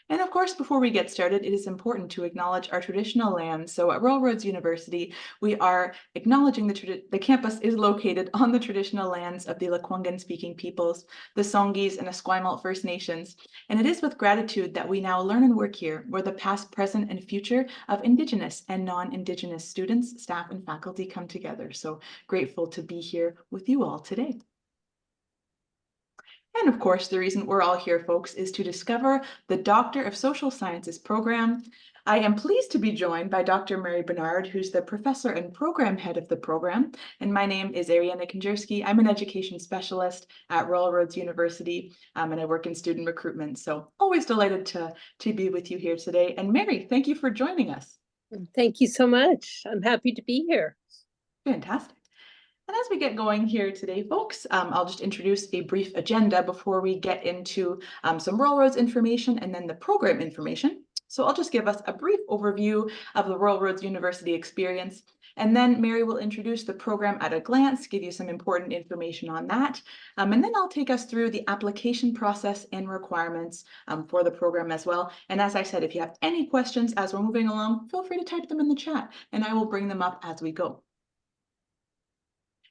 And of course, before we get started, it is important to acknowledge our traditional lands. So at Royal Roads University, we are acknowledging the campus is located on the traditional lands of the Lekwungen-speaking peoples, the Songhees and Esquimalt First Nations. And it is with gratitude that we now learn and work here, where the past, present, and future of Indigenous and non-Indigenous students, staff, and faculty come together. So grateful to be here with you all today. And of course, the reason we're all here, folks, is to discover the Doctor of Social Sciences program. I am pleased to be joined by Dr. Mary Bernard, who's the professor and program head of the program. And my name is Ariana Konjerski. I'm an education specialist at Royal Roads University, and I work in student recruitment. So always delighted to be with you here today. And Mary, thank you for joining us. Thank you so much. I'm happy to be here. Fantastic. And as we get going here today, folks, I'll just introduce a brief agenda before we get into some Royal Roads information and then the program information. So I'll just give us a brief overview of the Royal Roads University experience, and then Mary will introduce the program at a glance, give you some important information on that, and then I'll take us through the application process and requirements for the program as well. And as I said, if you have any questions as we're moving along, feel free to type them in the chat, and I will bring them up as we go.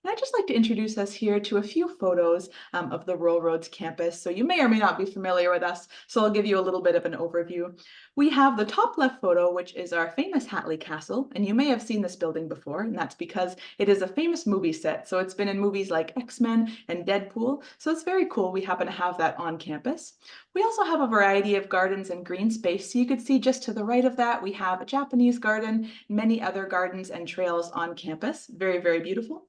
And I'd just like to introduce us here to a few photos of the Royal Roads campus. So you may or may not be familiar with us, so I'll give you a little bit of an overview. We have the top left photo, which is our famous Hatley Castle, and you may have seen this building before, and that's because it is a famous movie set. So it's been in movies like X-Men and Deadpool, so it's very cool we happen to have that on campus. We also have a variety of gardens and green space, so you could see just to the right of that, we have a Japanese garden, many other gardens and trails on campus. Very, very beautiful.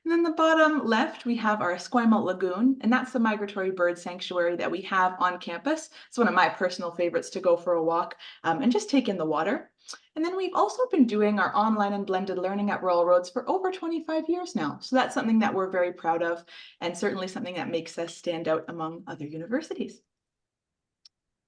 And then the bottom left, we have our Esquimalt Lagoon, and that's the migratory bird sanctuary that we have on campus. It's one of my personal favorites to go for a walk and just take in the water. And then we've also been doing our online and blended learning at Royal Roads for over 25 years now. So that's something that we're very proud of, and certainly something that makes us stand out among other universities.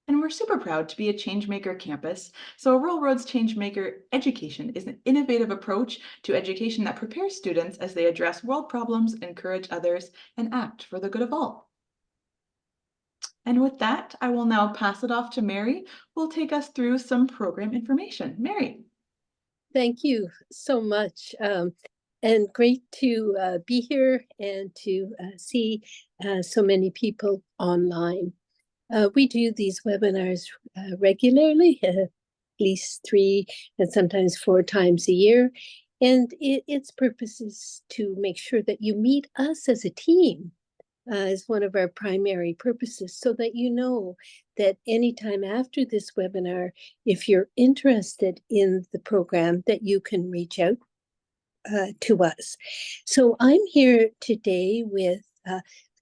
And we're super proud to be a Changemaker campus. So Royal Roads Changemaker Education is an innovative approach to education that prepares students as they address world problems, encourage others, and act for the good of all. And with that, I will now pass it off to Mary, who will take us through some program information. Mary. Thank you so much. And great to be here and to see so many people online. We do these webinars regularly, at least 3 and sometimes 4 times a year. And its purpose is to make sure that you meet us as a team is one of our primary purposes, so that you know that anytime after this webinar, if you're interested in the program, that you can reach out to us. So I'm here today with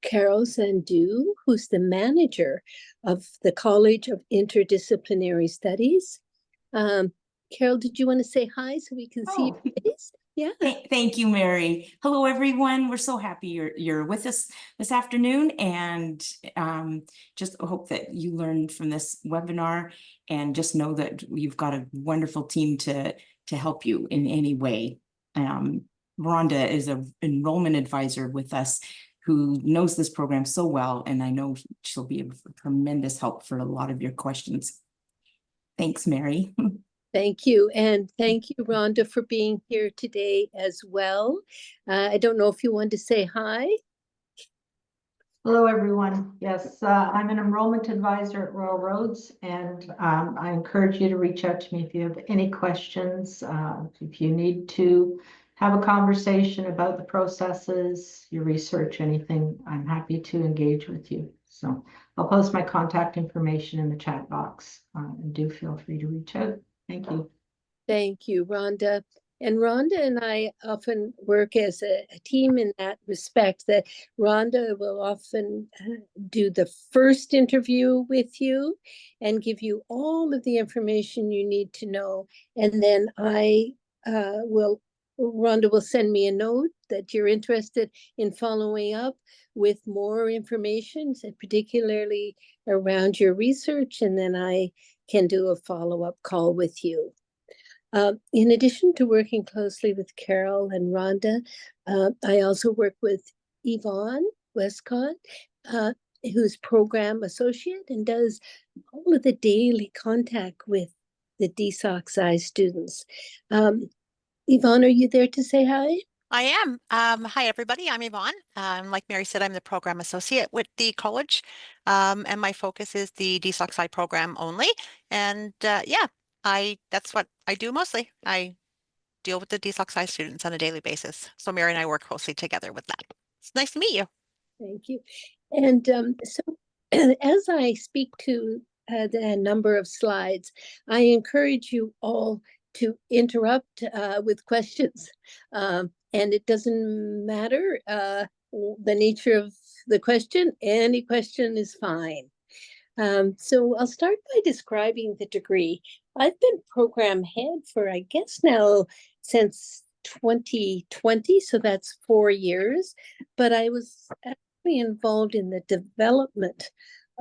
Carol Zandu, who's the manager of the College of Interdisciplinary Studies. Carol, did you want to say hi so we can see your face? Yeah. Thank you, Mary. Hello, everyone. We're so happy you're with us this afternoon, and just hope that you learned from this webinar, and just know that we've got a wonderful team to help you in any way. Rhonda is an enrollment advisor with us who knows this program so well, and I know she'll be a tremendous help for a lot of your questions. Thanks, Mary. Thank you. And thank you, Rhonda, for being here today as well. I don't know if you want to say hi. Hello, everyone. Yes, I'm an enrollment advisor at Royal Roads, and I encourage you to reach out to me if you have any questions. If you need to have a conversation about the processes, your research, anything, I'm happy to engage with you. So I'll post my contact information in the chat box, and do feel free to reach out. Thank you. Thank you, Rhonda. And Rhonda and I often work as a team in that respect, that Rhonda will often do the first interview with you and give you all of the information you need to know. And then Rhonda will send me a note that you're interested in following up with more information, particularly around your research, and then I can do a follow-up call with you. In addition to working closely with Carol and Rhonda, I also work with Yvonne Westcott, who's program associate and does all of the daily contact with the DSOC students. Yvonne, are you there to say hi? I am. Hi, everybody. I'm Yvonne. Like Mary said, I'm the program associate with the college, and my focus is the DSOC program only. And yeah, that's what I do mostly. I deal with the DSOC students on a daily basis. So Mary and I work closely together with that. It's nice to meet you. Thank you. And so as I speak to the number of slides, I encourage you all to interrupt with questions. And it doesn't matter the nature of the question, any question is fine. So I'll start by describing the degree. I've been program head for, I guess now, since 2020, so that's 4 years, but I was actually involved in the development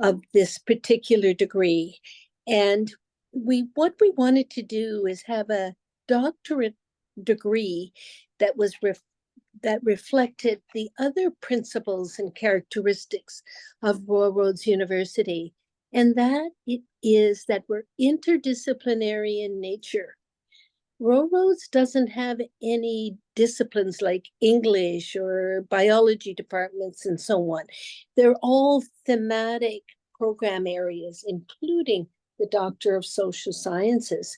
of this particular degree. And what we wanted to do is have a doctorate degree that was that reflected the other principles and characteristics of Royal Roads University. And that it is that we're interdisciplinary in nature. Royal Roads doesn't have any disciplines like English or biology departments and so on. They're all thematic program areas, including the Doctor of Social Sciences.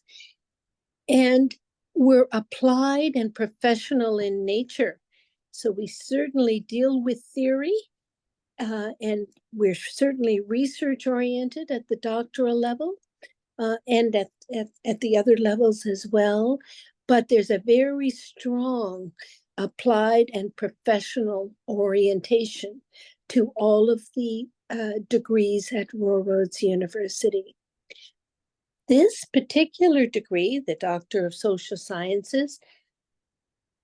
And we're applied and professional in nature. So we certainly deal with theory, and we're certainly research oriented at the doctoral level and at the other levels as well. But there's a very strong applied and professional orientation to all of the degrees at Royal Roads University. This particular degree, the Doctor of Social Sciences,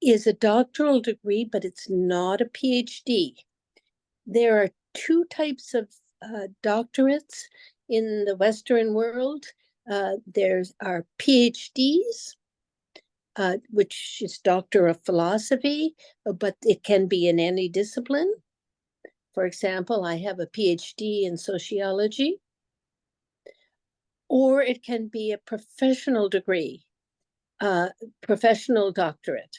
is a doctoral degree, but it's not a PhD. There are 2 types of doctorates in the Western world. There's our PhDs, which is Doctor of Philosophy, but it can be in any discipline. For example, I have a PhD in sociology. Or it can be a professional degree, professional doctorate.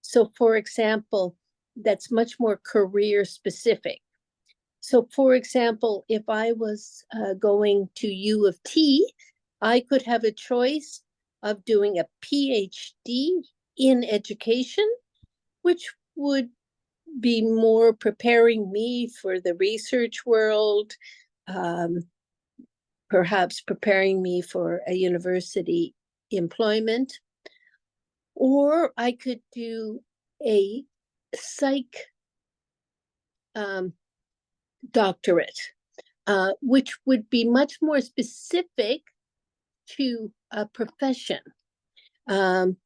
So for example, that's much more career specific. So for example, if I was going to U of T, I could have a choice of doing a PhD in education, which would be more preparing me for the research world, perhaps preparing me for a university employment. Or I could do a psych doctorate, which would be much more specific to a profession, and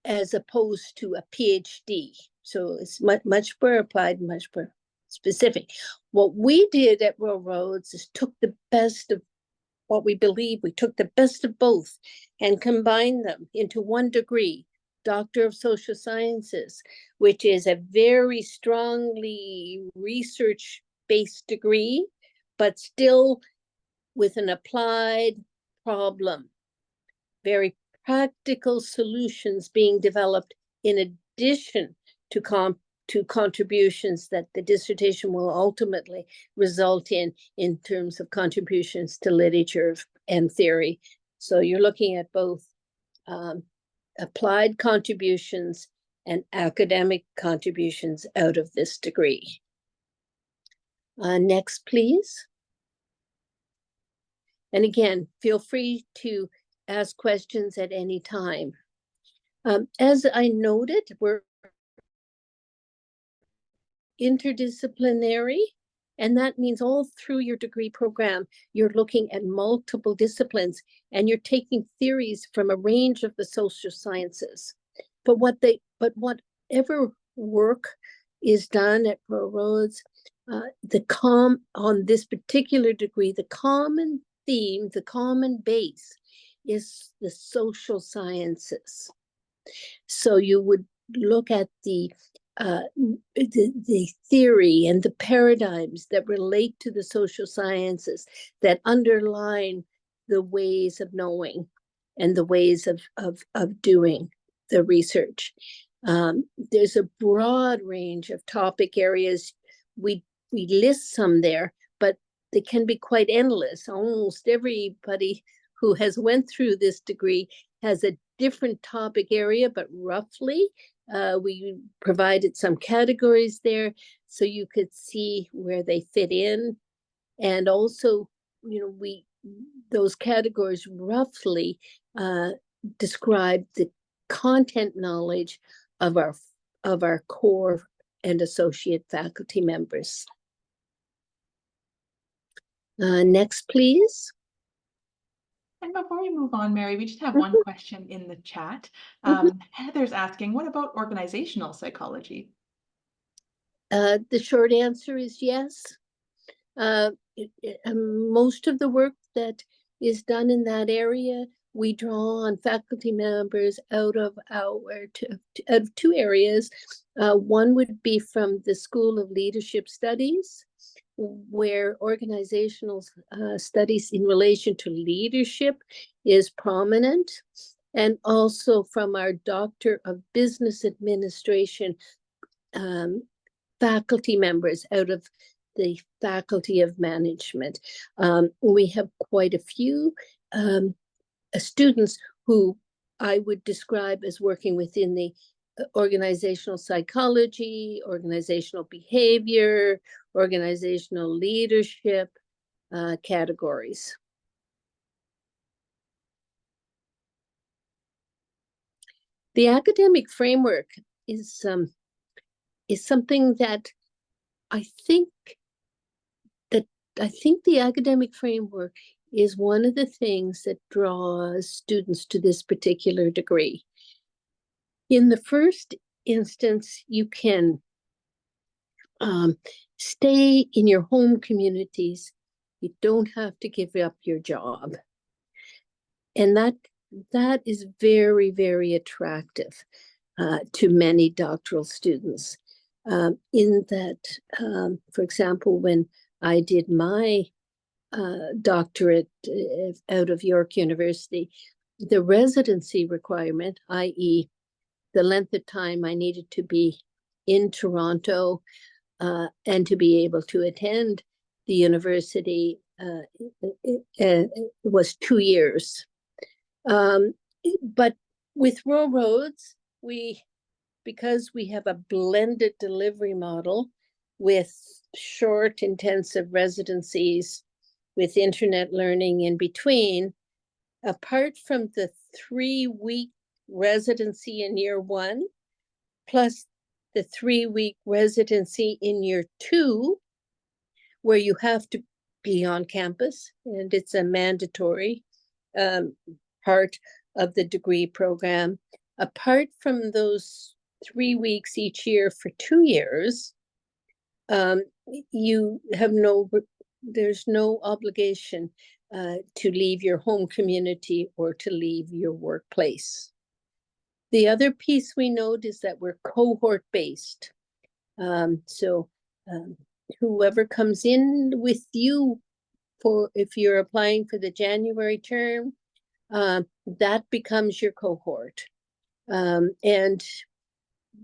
as opposed to a PhD. So it's much more applied, much more specific. What we did at Royal Roads is took the best of what we believe, we took the best of both and combined them into one degree, Doctor of Social Sciences, which is a very strongly research-based degree, but still with an applied problem. Very practical solutions being developed in addition to contributions that the dissertation will ultimately result in terms of contributions to literature and theory. So you're looking at both applied contributions and academic contributions out of this degree. Next, please. And again, feel free to ask questions at any time. As I noted, we're interdisciplinary, and that means all through your degree program, you're looking at multiple disciplines and you're taking theories from a range of the social sciences. But whatever work is done at Royal Roads, on this particular degree, the common theme, the common base is the social sciences. So you would look at the the theory and the paradigms that relate to the social sciences that underline the ways of knowing and the ways of doing the research. There's a broad range of topic areas. We list some there, but they can be quite endless. Almost everybody who has went through this degree has a different topic area, but roughly we provided some categories there so you could see where they fit in. And also, those categories roughly describe the content knowledge of our core and associate faculty members. Next, please. And before we move on, Mary, we just have one question in the chat. Heather's asking, what about organizational psychology? The short answer is yes. Most of the work that is done in that area, we draw on faculty members out of two areas. One would be from the School of Leadership Studies, where organizational studies in relation to leadership is prominent, and also from our Doctor of Business Administration faculty members out of the Faculty of Management. We have quite a few students who I would describe as working within the organizational psychology, organizational behavior, organizational leadership categories. The academic framework is something that I think the academic framework is one of the things that draws students to this particular degree. In the first instance, you can stay in your home communities. You don't have to give up your job. And that is very, very attractive to many doctoral students. In that, for example, when I did my doctorate out of York University, the residency requirement, i.e. the length of time I needed to be in Toronto and to be able to attend the university was 2 years. But with Rural Roads, because we have a blended delivery model with short, intensive residencies with internet learning in between, apart from the 3-week residency in year 1, plus the 3-week residency in year 2, where you have to be on campus, and it's a mandatory part of the degree program. Apart from those 3 weeks each year for 2 years, you have there's no obligation to leave your home community or to leave your workplace. The other piece we note is that we're cohort based. So whoever comes in with you if you're applying for the January term, that becomes your cohort. And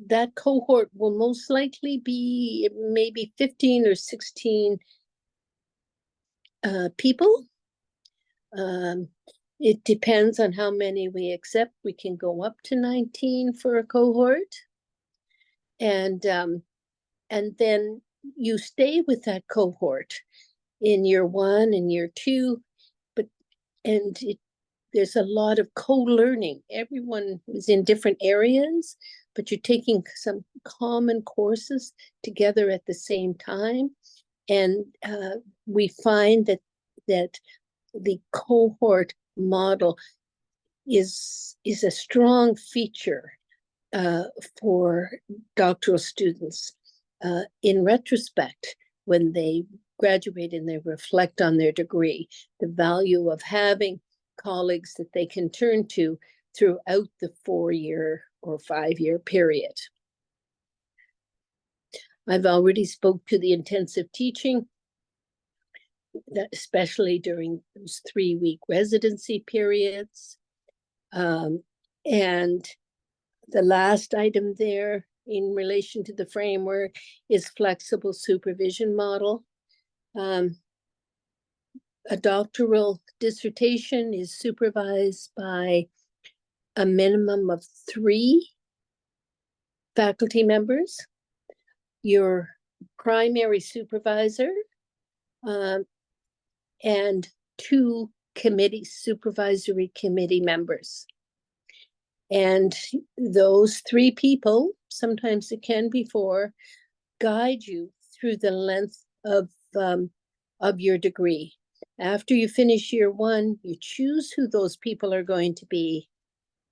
that cohort will most likely be maybe 15 or 16 people. It depends on how many we accept. We can go up to 19 for a cohort. And then you stay with that cohort in year 1 and year 2, there's a lot of co-learning. Everyone is in different areas, but you're taking some common courses together at the same time. And we find that the cohort model is a strong feature for doctoral students. In retrospect, when they graduate and they reflect on their degree, the value of having colleagues that they can turn to throughout the 4-year or 5-year period. I've already spoke to the intensive teaching, especially during those 3-week residency periods. And the last item there in relation to the framework is flexible supervision model. A doctoral dissertation is supervised by a minimum of 3 faculty members, your primary supervisor, and 2 supervisory committee members. And those 3 people, sometimes it can be 4, guide you through the length of your degree. After you finish year 1, you choose who those people are going to be,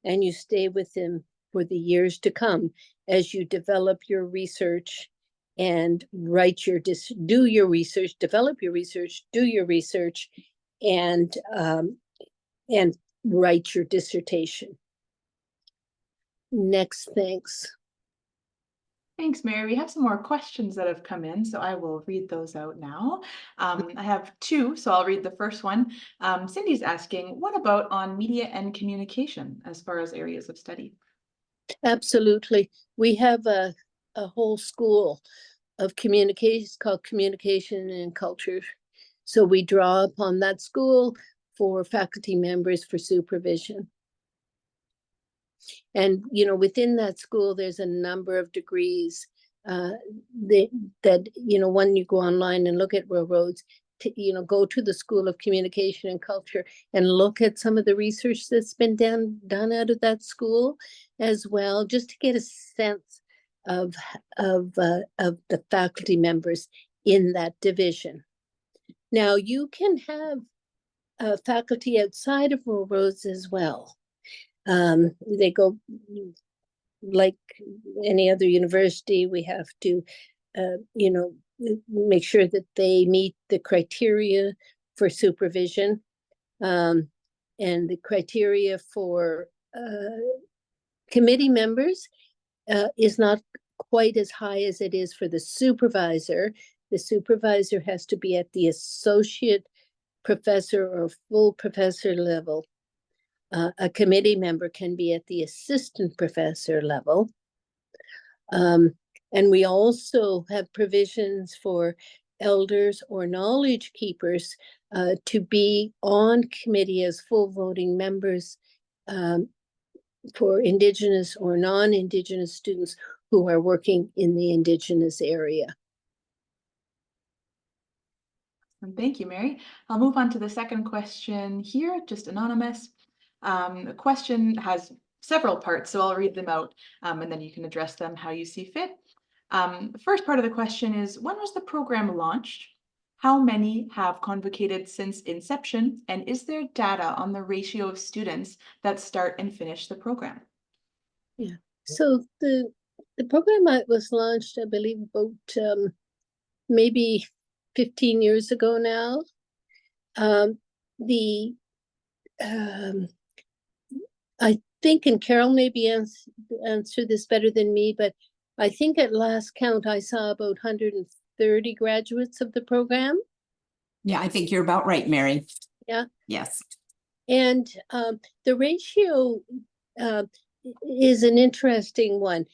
and you stay with them for the years to come as you develop your research and do your research, develop your research, do your research, and write your dissertation. Next, thanks. Thanks, Mary. We have some more questions that have come in, so I will read those out now. I have 2, so I'll read the first one. Cindy's asking, what about on media and communication as far as areas of study? Absolutely. We have a whole school of communication called Communication and Culture. So we draw upon that school for faculty members for supervision. And, within that school, there's a number of degrees that, when you go online and look at railroads, go to the School of Communication and Culture and look at some of the research that's been done out of that school as well, just to get a sense of the faculty members in that division. Now, you can have faculty outside of railroads as well. They go, like any other university, we have to, make sure that they meet the criteria for supervision. And the criteria for committee members is not quite as high as it is for the supervisor. The supervisor has to be at the associate professor or full professor level. A committee member can be at the assistant professor level. And we also have provisions for elders or knowledge keepers to be on committee as full voting members for Indigenous or non-Indigenous students who are working in the Indigenous area. Thank you, Mary. I'll move on to the second question here, just anonymous. The question has several parts, so I'll read them out and then you can address them how you see fit. The first part of the question is, when was the program launched? How many have convocated since inception? And is there data on the ratio of students that start and finish the program? Yeah, so the program was launched, I believe, about maybe 15 years ago now. I think, and Carol maybe answer this better than me, but I think at last count, I saw about 130 graduates of the program. Yeah, I think you're about right, Mary. Yeah. Yes. And the ratio is an interesting one.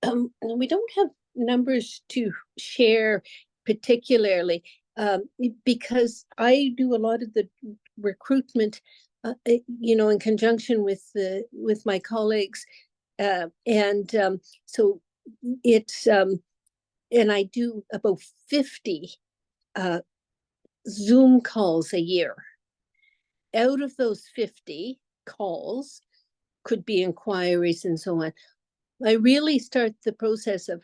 We don't have numbers to share particularly because I do a lot of the recruitment in conjunction with my colleagues, and so it's and I do about 50 Zoom calls a year. Out of those 50 calls, could be inquiries and so on, I really start the process of,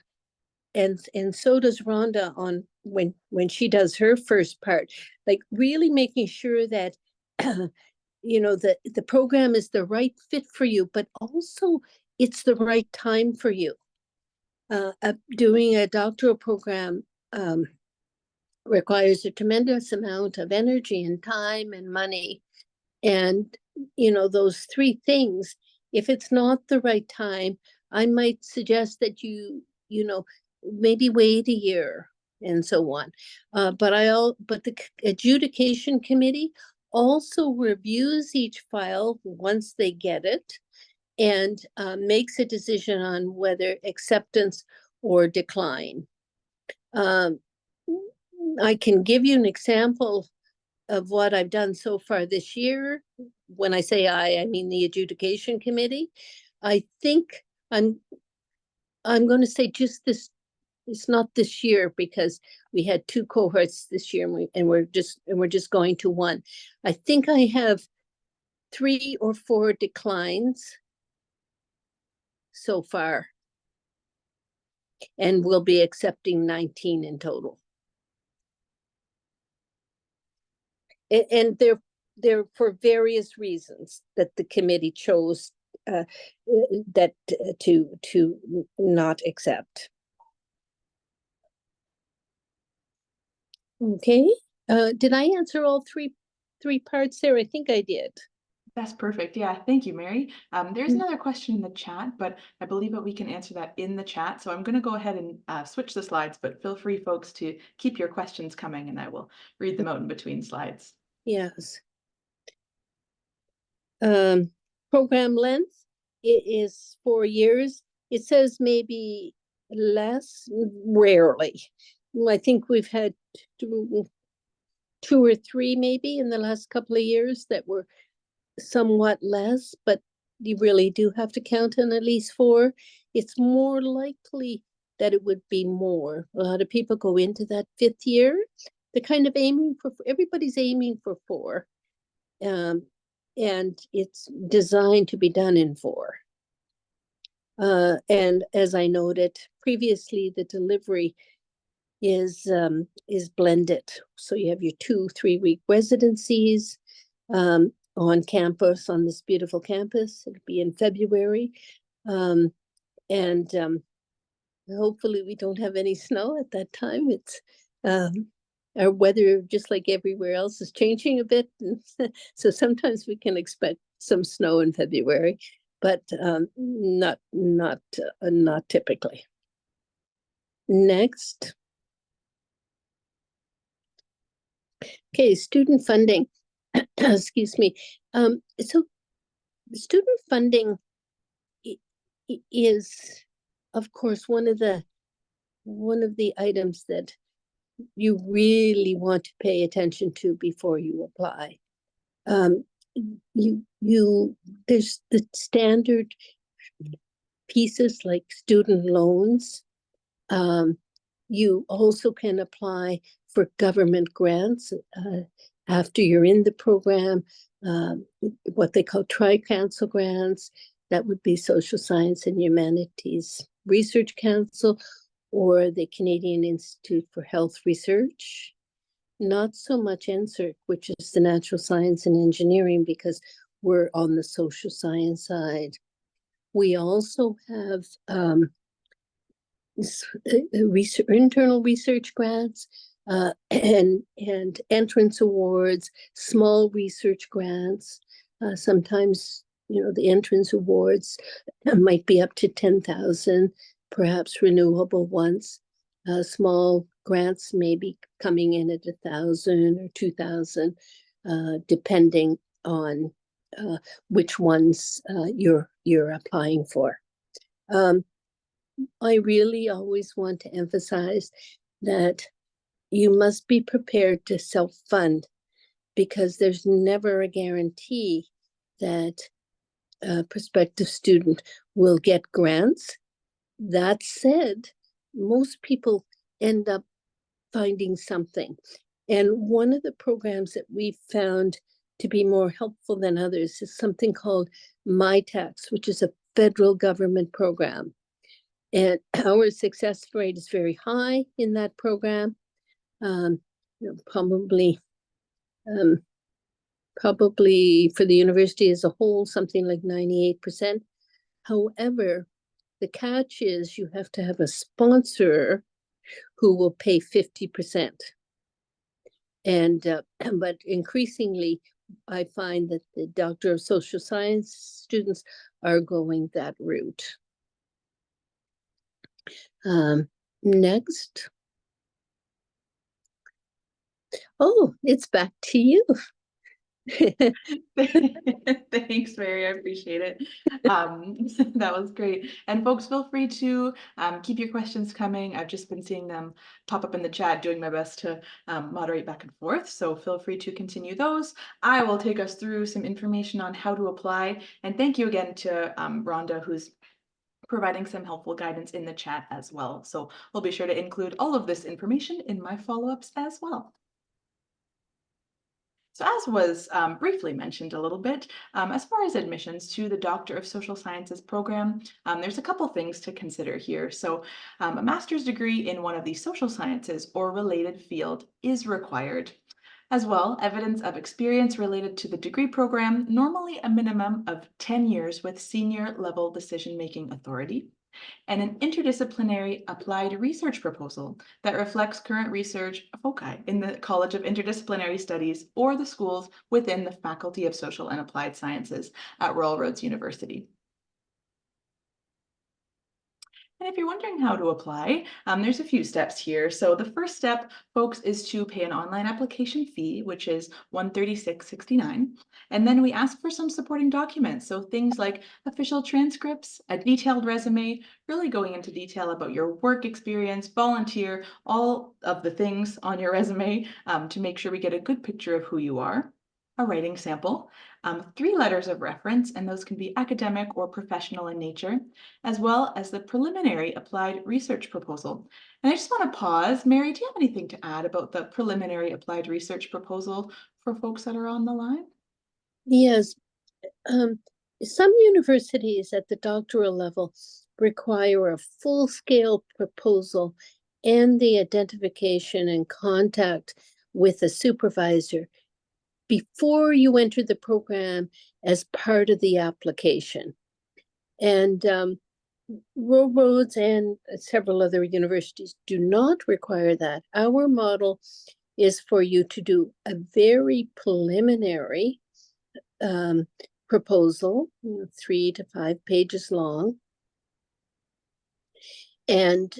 and so does Rhonda on when she does her first part, like really making sure that the program is the right fit for you, but also it's the right time for you. Doing a doctoral program requires a tremendous amount of energy and time and money. And, those 3 things, if it's not the right time, I might suggest that you maybe wait a year and so on. But the adjudication committee also reviews each file once they get it and makes a decision on whether acceptance or decline. I can give you an example of what I've done so far this year. When I say I mean the adjudication committee. I think I'm going to say just this. It's not this year because we had 2 cohorts this year, and we're just going to 1. I think I have 3 or 4 declines so far, and we'll be accepting 19 in total. And they're for various reasons that the committee chose that to not accept. Okay, did I answer all three parts there? I think I did. That's perfect. Yeah, thank you, Mary. There's another question in the chat, but I believe that we can answer that in the chat. So I'm going to go ahead and switch the slides, but feel free, folks, to keep your questions coming, and I will read them out in between slides. Yes. Program length, it is 4 years. It says maybe less, rarely. I think we've had 2 or 3 maybe in the last couple of years that were somewhat less, but you really do have to count on at least 4. It's more likely that it would be more. A lot of people go into that 5th year. They're kind of aiming for, everybody's aiming for 4. And it's designed to be done in 4. And as I noted previously, the delivery is blended. So you have your 2 3-week residencies on campus, on this beautiful campus. It'll be in February. And hopefully we don't have any snow at that time. It's our weather, just like everywhere else, is changing a bit. So sometimes we can expect some snow in February, but not typically. Next. Okay, student funding. Excuse me. So student funding is, of course, one of the items that you really want to pay attention to before you apply. There's the standard pieces like student loans. You also can apply for government grants after you're in the program, what they call Tri-Council grants. That would be Social Science and Humanities Research Council or the Canadian Institute for Health Research. Not so much NSERC, which is the Natural Science and Engineering, because we're on the social science side. We also have internal research grants and entrance awards, small research grants. Sometimes, the entrance awards might be up to 10,000, perhaps renewable ones. Small grants may be coming in at 1,000 or 2,000, depending on which ones you're applying for. I really always want to emphasize that you must be prepared to self-fund, because there's never a guarantee that a prospective student will get grants. That said, most people end up finding something. And one of the programs that we found to be more helpful than others is something called MyTax, which is a federal government program. And our success rate is very high in that program. Probably for the university as a whole, something like 98%. However, the catch is you have to have a sponsor who will pay 50%. And but increasingly, I find that the Doctor of Social Science students are going that route. Next. Oh, it's back to you. Thanks, Mary. I appreciate it. That was great. And folks, feel free to keep your questions coming. I've just been seeing them pop up in the chat, doing my best to moderate back and forth. So feel free to continue those. I will take us through some information on how to apply. And thank you again to Rhonda, who's providing some helpful guidance in the chat as well. So we'll be sure to include all of this information in my follow-ups as well. So as was briefly mentioned a little bit, as far as admissions to the Doctor of Social Sciences program, there's a couple things to consider here. So a master's degree in one of the social sciences or related field is required. As well, evidence of experience related to the degree program, normally a minimum of 10 years with senior level decision-making authority, and an interdisciplinary applied research proposal that reflects current research foci in the College of Interdisciplinary Studies or the schools within the Faculty of Social and Applied Sciences at Royal Roads University. And if you're wondering how to apply, there's a few steps here. So the first step, folks, is to pay an online application fee, which is $136.69. And then we ask for some supporting documents. So things like official transcripts, a detailed resume, really going into detail about your work experience, volunteer, all of the things on your resume to make sure we get a good picture of who you are. A writing sample, 3 letters of reference, and those can be academic or professional in nature, as well as the preliminary applied research proposal. And I just want to pause. Mary, do you have anything to add about the preliminary applied research proposal for folks that are on the line? Yes. Some universities at the doctoral level require a full-scale proposal and the identification and contact with a supervisor before you enter the program as part of the application. And Royal Roads and several other universities do not require that. Our model is for you to do a very preliminary proposal, 3 to 5 pages long. And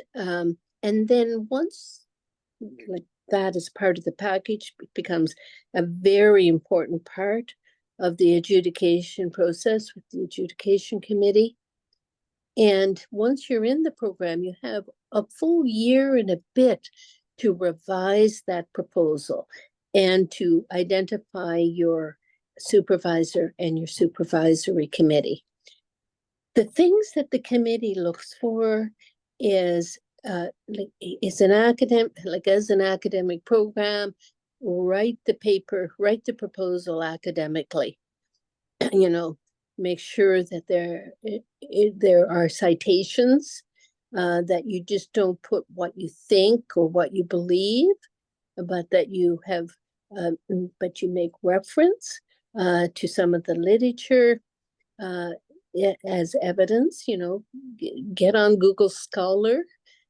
then once like that is part of the package, it becomes a very important part of the adjudication process with the adjudication committee. And once you're in the program, you have a full year and a bit to revise that proposal and to identify your supervisor and your supervisory committee. The things that the committee looks for is it's an academic, like as an academic program, write the paper, write the proposal academically. You know, make sure that there are citations, that you just don't put what you think or what you believe, but that you have, but you make reference to some of the literature as evidence. You know, get on Google Scholar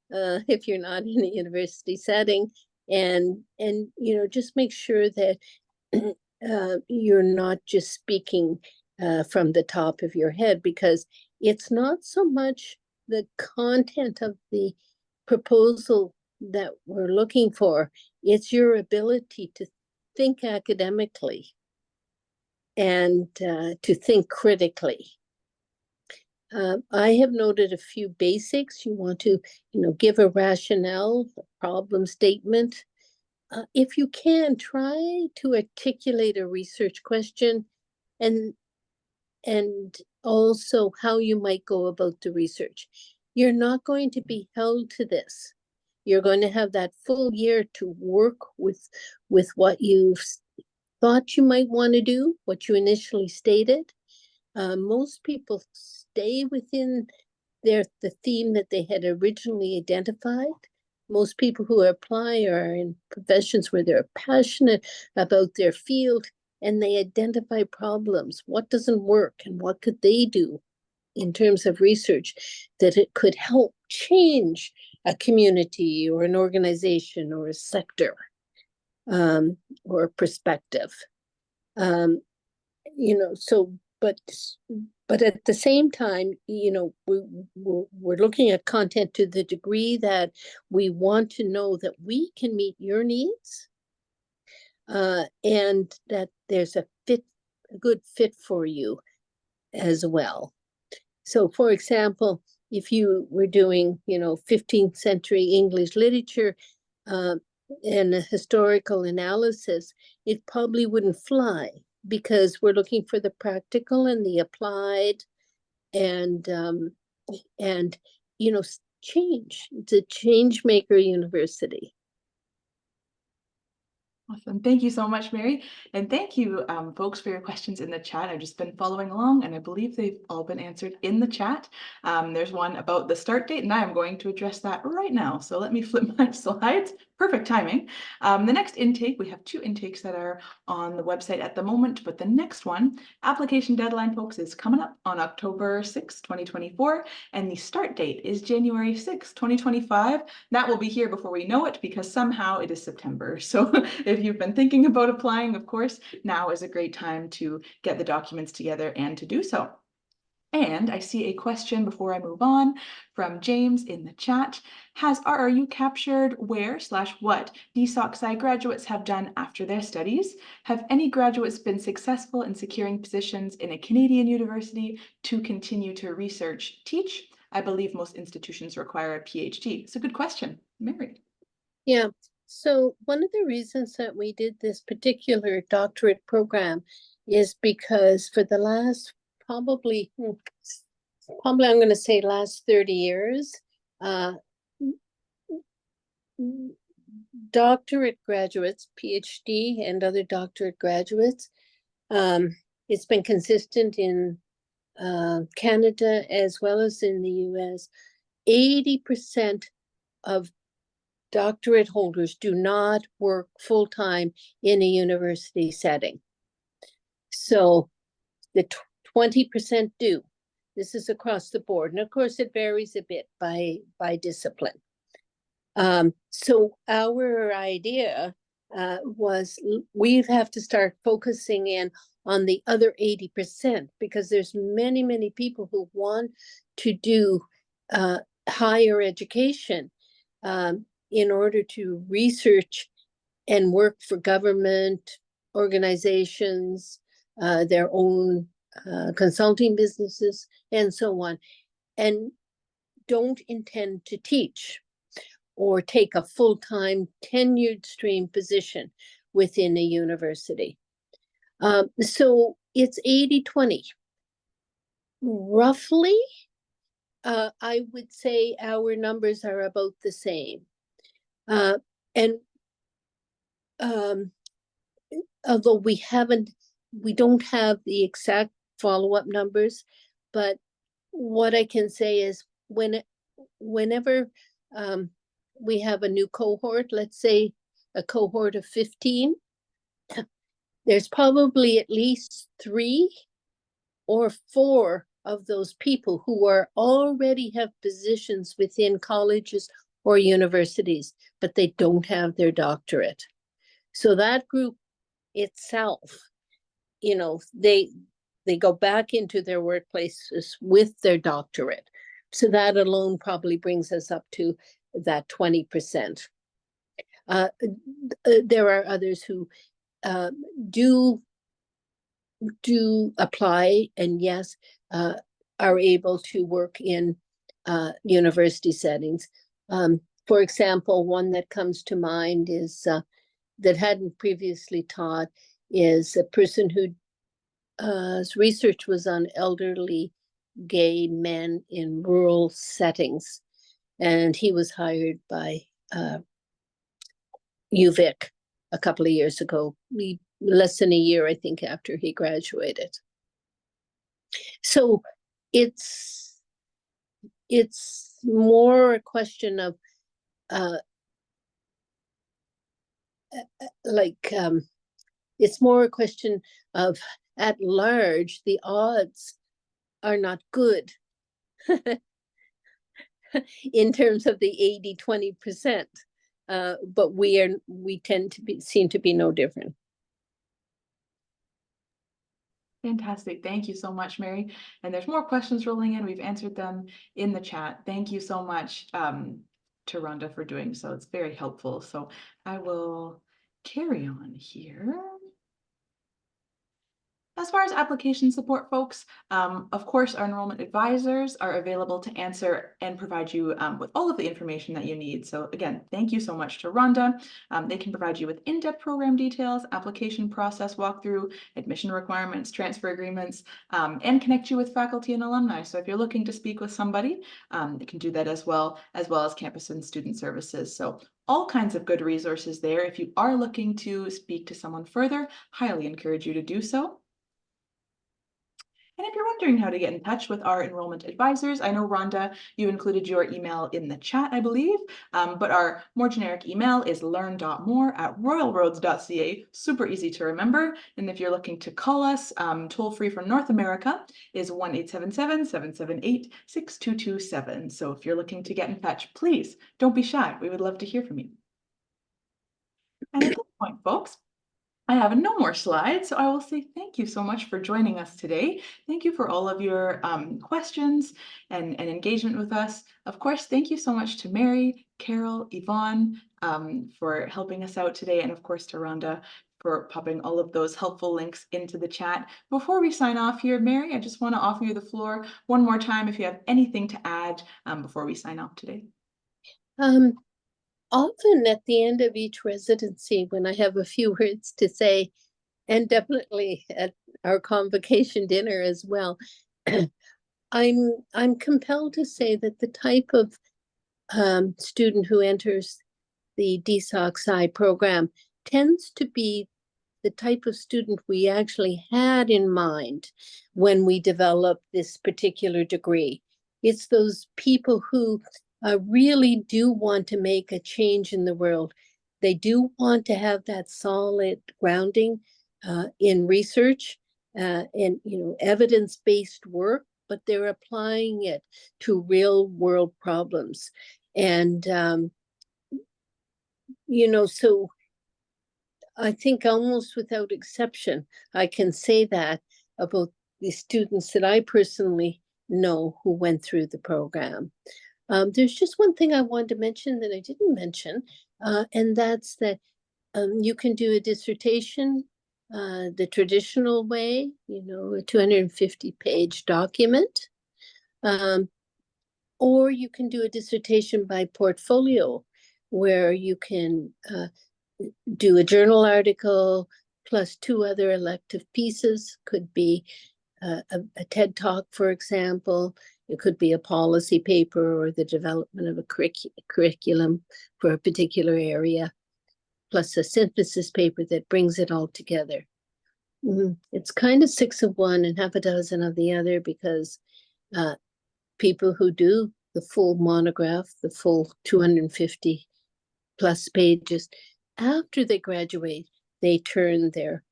if you're not in a university setting, and you know, just make sure that you're not just speaking from the top of your head, because it's not so much the content of the proposal that we're looking for, it's your ability to think academically and to think critically. I have noted a few basics. You want to, you know, give a rationale, a problem statement. If you can, try to articulate a research question and also how you might go about the research. You're not going to be held to this. You're going to have that full year to work with what you thought you might want to do, what you initially stated. Most people stay within the theme that they had originally identified. Most people who apply are in professions where they're passionate about their field and they identify problems. What doesn't work and what could they do in terms of research that it could help change a community or an organization or a sector or a perspective. You know, so but at the same time, you know, we're looking at content to the degree that we want to know that we can meet your needs, and that there's a good fit for you as well. So, for example, if you were doing, you know, 15th century English literature and a historical analysis, it probably wouldn't fly, because we're looking for the practical and the applied, and you know, change. It's a change maker university. Awesome. Thank you so much, Mary. And thank you, folks, for your questions in the chat. I've just been following along, and I believe they've all been answered in the chat. There's one about the start date, and I am going to address that right now. So let me flip my slides. Perfect timing. The next intake, we have 2 intakes that are on the website at the moment, but the next one, application deadline, folks, is coming up on October 6, 2024, and the start date is January 6, 2025. That will be here before we know it, because somehow it is September. So if you've been thinking about applying, of course, now is a great time to get the documents together and to do so. And I see a question before I move on from James in the chat. Has RRU captured where/what DSOC-SCI graduates have done after their studies? Have any graduates been successful in securing positions in a Canadian university to continue to research, teach? I believe most institutions require a PhD. It's a good question, Mary. Yeah. So one of the reasons that we did this particular doctorate program is because for the last probably I'm going to say last 30 years, doctorate graduates, PhD and other doctorate graduates, it's been consistent in Canada as well as in the US. 80% of doctorate holders do not work full-time in a university setting. So the 20% do. This is across the board. And of course, it varies a bit by discipline. So our idea was we have to start focusing in on the other 80%, because there's many, many people who want to do higher education in order to research and work for government organizations, their own consulting businesses, and so on, and don't intend to teach or take a full-time tenured stream position within a university. So it's 80-20. Roughly, I would say our numbers are about the same. And although we don't have the exact follow-up numbers, but what I can say is whenever we have a new cohort, let's say a cohort of 15, there's probably at least 3 or 4 of those people who are already have positions within colleges or universities, but they don't have their doctorate. So that group itself, you know, they go back into their workplaces with their doctorate. So that alone probably brings us up to that 20%. There are others who do apply, and yes, are able to work in university settings. For example, one that comes to mind is that hadn't previously taught is a person whose research was on elderly gay men in rural settings, and he was hired by UVic a couple of years ago, less than a year, I think, after he graduated. So it's more a question of it's more a question of, at large, the odds are not good in terms of the 80-20%, but we tend to seem to be no different. Fantastic. Thank you so much, Mary. And there's more questions rolling in. We've answered them in the chat. Thank you so much to Rhonda for doing so. It's very helpful. So I will carry on here. As far as application support, folks, of course, our enrollment advisors are available to answer and provide you with all of the information that you need. So again, thank you so much to Rhonda. They can provide you with in-depth program details, application process walkthrough, admission requirements, transfer agreements, and connect you with faculty and alumni. So if you're looking to speak with somebody, you can do that as well as campus and student services. So all kinds of good resources there. If you are looking to speak to someone further, highly encourage you to do so. And if you're wondering how to get in touch with our enrollment advisors, I know, Rhonda, you included your email in the chat, I believe, but our more generic email is learn.more@royalroads.ca. Super easy to remember. And if you're looking to call us, toll free from North America is 1-877-778-6227. So if you're looking to get in touch, please don't be shy. We would love to hear from you. And at this point, folks, I have no more slides, so I will say thank you so much for joining us today. Thank you for all of your questions and engagement with us. Of course, thank you so much to Mary, Carol, Yvonne for helping us out today, and of course to Rhonda for popping all of those helpful links into the chat. Before we sign off here, Mary, I just want to offer you the floor one more time if you have anything to add before we sign off today. Often at the end of each residency, when I have a few words to say, and definitely at our convocation dinner as well, I'm compelled to say that the type of student who enters the DSOC-SCI program tends to be the type of student we actually had in mind when we developed this particular degree. It's those people who really do want to make a change in the world. They do want to have that solid grounding in research and evidence-based work, but they're applying it to real world problems. And so I think almost without exception, I can say that about the students that I personally know who went through the program. There's just one thing I wanted to mention that I didn't mention, and that's that you can do a dissertation the traditional way, a 250-page document, or you can do a dissertation by portfolio, where you can do a journal article plus 2 other elective pieces. Could be a TED Talk, for example. It could be a policy paper or the development of a curriculum for a particular area, plus a synthesis paper that brings it all together. It's kind of 6 of one and half a dozen of the other, because people who do the full monograph, the full 250 plus pages, after they graduate, they turn their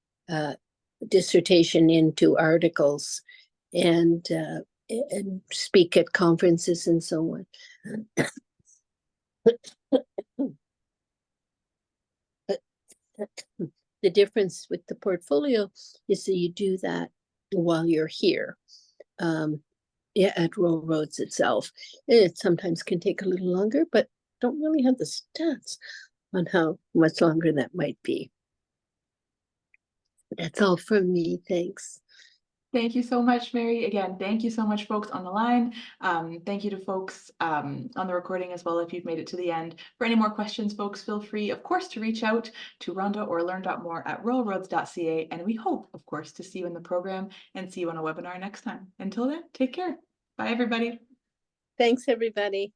dissertation into articles and speak at conferences and so on. The difference with the portfolio is that you do that while you're here at Royal Roads itself. It sometimes can take a little longer, but don't really have the stats on how much longer that might be. That's all from me. Thanks. Thank you so much, Mary. Again, thank you so much, folks on the line. Thank you to folks on the recording as well, if you've made it to the end. For any more questions, folks, feel free, of course, to reach out to Rhonda or learn.more@royalroads.ca. And we hope, of course, to see you in the program and see you on a webinar next time. Until then, take care. Bye, everybody. Thanks, everybody.